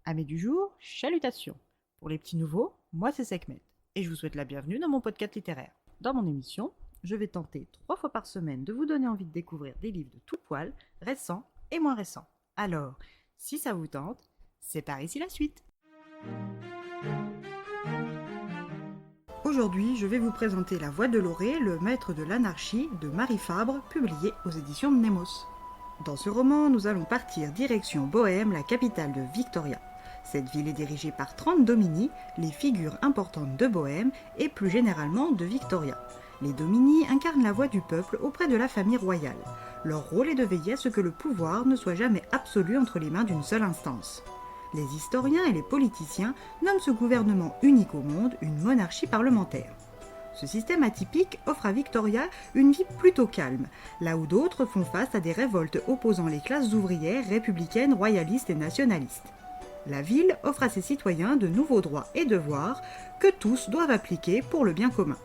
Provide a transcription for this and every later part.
Amis du jour, chalutations. Pour les petits nouveaux, moi c'est Sekhmet et je vous souhaite la bienvenue dans mon podcast littéraire. Dans mon émission, je vais tenter 3 fois par semaine de vous donner envie de découvrir des livres de tout poil, récents et moins récents. Alors, si ça vous tente, c'est par ici la suite. Aujourd'hui, je vais vous présenter La Voix de Lorée, le maître de l'anarchie de Marie Fabre, publié aux éditions de Nemos. Dans ce roman, nous allons partir direction Bohême, la capitale de Victoria. Cette ville est dirigée par 30 domini, les figures importantes de Bohême et plus généralement de Victoria. Les domini incarnent la voix du peuple auprès de la famille royale. Leur rôle est de veiller à ce que le pouvoir ne soit jamais absolu entre les mains d'une seule instance. Les historiens et les politiciens nomment ce gouvernement unique au monde une monarchie parlementaire. Ce système atypique offre à Victoria une vie plutôt calme, là où d'autres font face à des révoltes opposant les classes ouvrières, républicaines, royalistes et nationalistes. La ville offre à ses citoyens de nouveaux droits et devoirs que tous doivent appliquer pour le bien commun.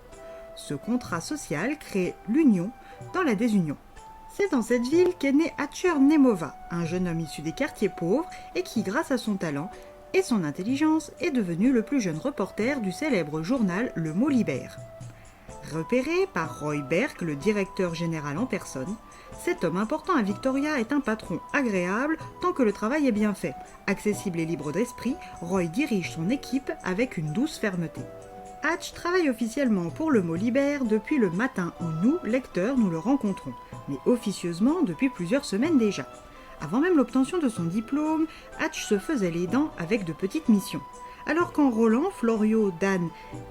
Ce contrat social crée l'union dans la désunion. C'est dans cette ville qu'est né Hatcher Nemova, un jeune homme issu des quartiers pauvres et qui, grâce à son talent et son intelligence, est devenu le plus jeune reporter du célèbre journal Le Mot Libère. Repéré par Roy Berg, le directeur général en personne, cet homme important à Victoria est un patron agréable tant que le travail est bien fait. Accessible et libre d'esprit, Roy dirige son équipe avec une douce fermeté. Hatch travaille officiellement pour Le Mot Libère depuis le matin où nous, lecteurs, nous le rencontrons, mais officieusement depuis plusieurs semaines déjà. Avant même l'obtention de son diplôme, Hatch se faisait les dents avec de petites missions. Alors quand Roland, Florio, Dan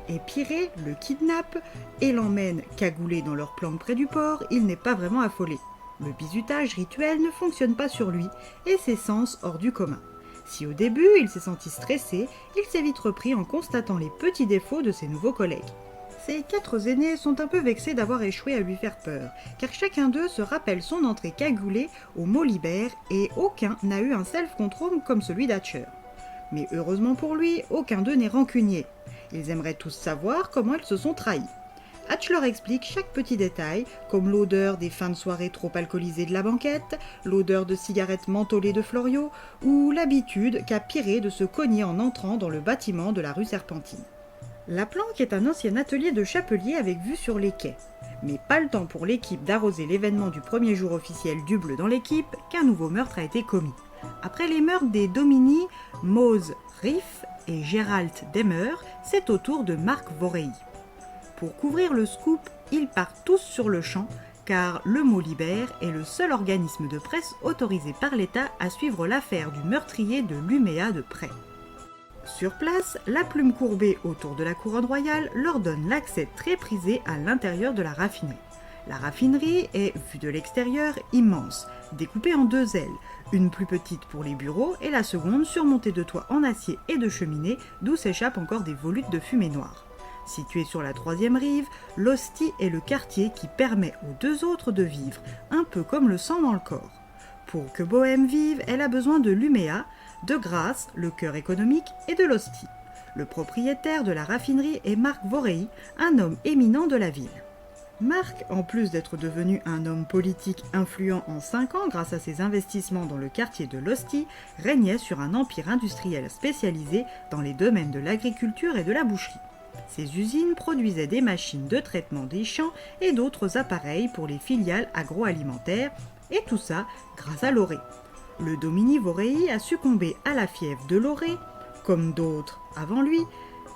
et Piré le kidnappent et l'emmènent cagoulé dans leur planque près du port, il n'est pas vraiment affolé. Le bizutage rituel ne fonctionne pas sur lui et ses sens hors du commun. Si au début il s'est senti stressé, il s'est vite repris en constatant les petits défauts de ses nouveaux collègues. Ses 4 aînés sont un peu vexés d'avoir échoué à lui faire peur, car chacun d'eux se rappelle son entrée cagoulée au Mot Libère et aucun n'a eu un self-control comme celui d'Hatcher. Mais heureusement pour lui, aucun d'eux n'est rancunier. Ils aimeraient tous savoir comment ils se sont trahis. Hatch leur explique chaque petit détail, comme l'odeur des fins de soirée trop alcoolisées de la banquette, l'odeur de cigarettes mentholées de Florio, ou l'habitude qu'a Piré de se cogner en entrant dans le bâtiment de la rue Serpentine. La planque est un ancien atelier de chapelier avec vue sur les quais. Mais pas le temps pour l'équipe d'arroser l'événement du premier jour officiel du bleu dans l'équipe qu'un nouveau meurtre a été commis. Après les meurtres des domini, Mose Riff et Gérald Demer, c'est au tour de Marc Vorei. Pour couvrir le scoop, ils partent tous sur le champ, car Le Mot Libère est le seul organisme de presse autorisé par l'État à suivre l'affaire du meurtrier de Luméa de près. Sur place, la plume courbée autour de la couronne royale leur donne l'accès très prisé à l'intérieur de la raffinerie. La raffinerie est, vue de l'extérieur, immense, découpée en 2 ailes, une plus petite pour les bureaux et la seconde surmontée de toits en acier et de cheminées d'où s'échappent encore des volutes de fumée noire. Située sur la 3e rive, l'hostie est le quartier qui permet aux 2 autres de vivre, un peu comme le sang dans le corps. Pour que Bohême vive, elle a besoin de Luméa, de Grasse, le cœur économique, et de l'hostie. Le propriétaire de la raffinerie est Marc Vorei, un homme éminent de la ville. Marc, en plus d'être devenu un homme politique influent en 5 ans grâce à ses investissements dans le quartier de l'Hostie, régnait sur un empire industriel spécialisé dans les domaines de l'agriculture et de la boucherie. Ces usines produisaient des machines de traitement des champs et d'autres appareils pour les filiales agroalimentaires, et tout ça grâce à Lorée. Le domini Vorei a succombé à la fièvre de Lorée, comme d'autres avant lui,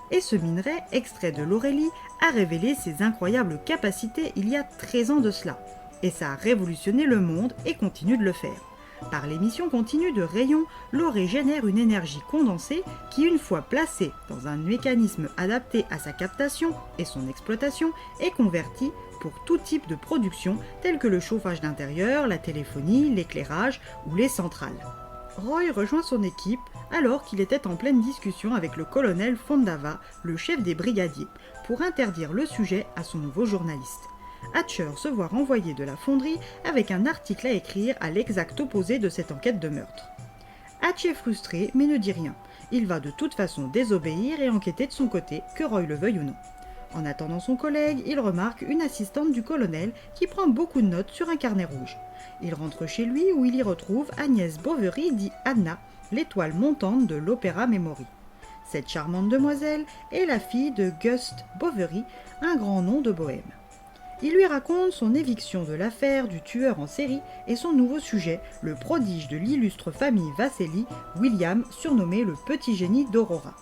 et ce minerai, extrait de l'Aurélie, a révélé ses incroyables capacités il y a 13 ans de cela. Et ça a révolutionné le monde et continue de le faire. Par l'émission continue de rayons, l'Auré génère une énergie condensée qui, une fois placée dans un mécanisme adapté à sa captation et son exploitation, est convertie pour tout type de production telle que le chauffage d'intérieur, la téléphonie, l'éclairage ou les centrales. Roy rejoint son équipe alors qu'il était en pleine discussion avec le colonel Fondava, le chef des brigadiers, pour interdire le sujet à son nouveau journaliste. Hatcher se voit renvoyer de la fonderie avec un article à écrire à l'exact opposé de cette enquête de meurtre. Hatch est frustré mais ne dit rien. Il va de toute façon désobéir et enquêter de son côté, que Roy le veuille ou non. En attendant son collègue, il remarque une assistante du colonel qui prend beaucoup de notes sur un carnet rouge. Il rentre chez lui où il y retrouve Agnès Bovary dit Anna, l'étoile montante de l'Opéra Memory. Cette charmante demoiselle est la fille de Gust Boveri, un grand nom de Bohême. Il lui raconte son éviction de l'affaire du tueur en série et son nouveau sujet, le prodige de l'illustre famille Vassely, William, surnommé le petit génie d'Aurora.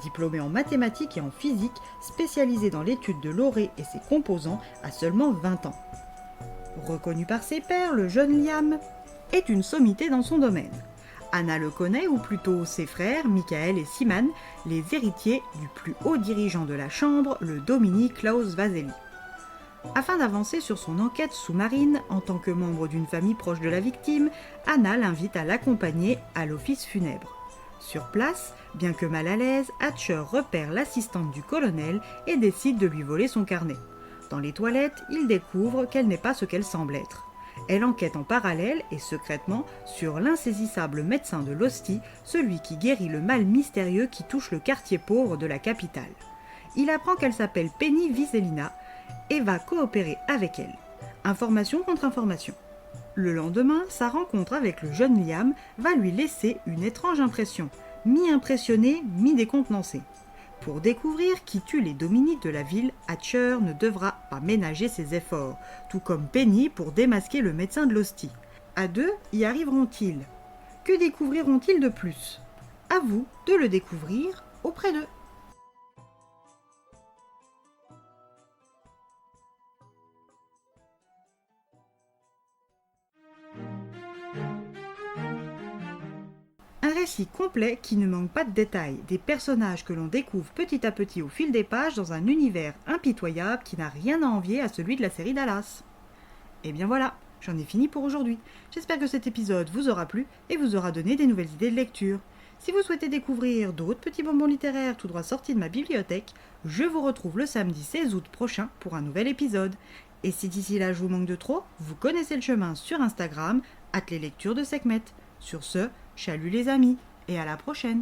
Diplômé en mathématiques et en physique, spécialisé dans l'étude de l'orée et ses composants à seulement 20 ans. Reconnu par ses pairs, le jeune Liam est une sommité dans son domaine. Anna le connaît, ou plutôt ses frères, Michael et Siman, les héritiers du plus haut dirigeant de la Chambre, le Dominique Klaus Vassely. Afin d'avancer sur son enquête sous-marine, en tant que membre d'une famille proche de la victime, Anna l'invite à l'accompagner à l'office funèbre. Sur place, bien que mal à l'aise, Hatcher repère l'assistante du colonel et décide de lui voler son carnet. Dans les toilettes, il découvre qu'elle n'est pas ce qu'elle semble être. Elle enquête en parallèle et secrètement sur l'insaisissable médecin de l'Hostie, celui qui guérit le mal mystérieux qui touche le quartier pauvre de la capitale. Il apprend qu'elle s'appelle Penny Viselina et va coopérer avec elle. Information contre information. Le lendemain, sa rencontre avec le jeune Liam va lui laisser une étrange impression, mi-impressionné, mi-décontenancé. Pour découvrir qui tue les Dominiques de la ville, Hatcher ne devra pas ménager ses efforts, tout comme Penny pour démasquer le médecin de l'Hostie. À deux, y arriveront-ils? Que découvriront-ils de plus? À vous de le découvrir auprès d'eux. Un récit complet qui ne manque pas de détails, des personnages que l'on découvre petit à petit au fil des pages dans un univers impitoyable qui n'a rien à envier à celui de la série Dallas. Et bien voilà, j'en ai fini pour aujourd'hui. J'espère que cet épisode vous aura plu et vous aura donné des nouvelles idées de lecture. Si vous souhaitez découvrir d'autres petits bonbons littéraires tout droit sortis de ma bibliothèque, je vous retrouve le samedi 16 août prochain pour un nouvel épisode. Et si d'ici là je vous manque de trop, vous connaissez le chemin sur Instagram, @leslectures de Sekhmet. Sur ce, chalut les amis, et à la prochaine!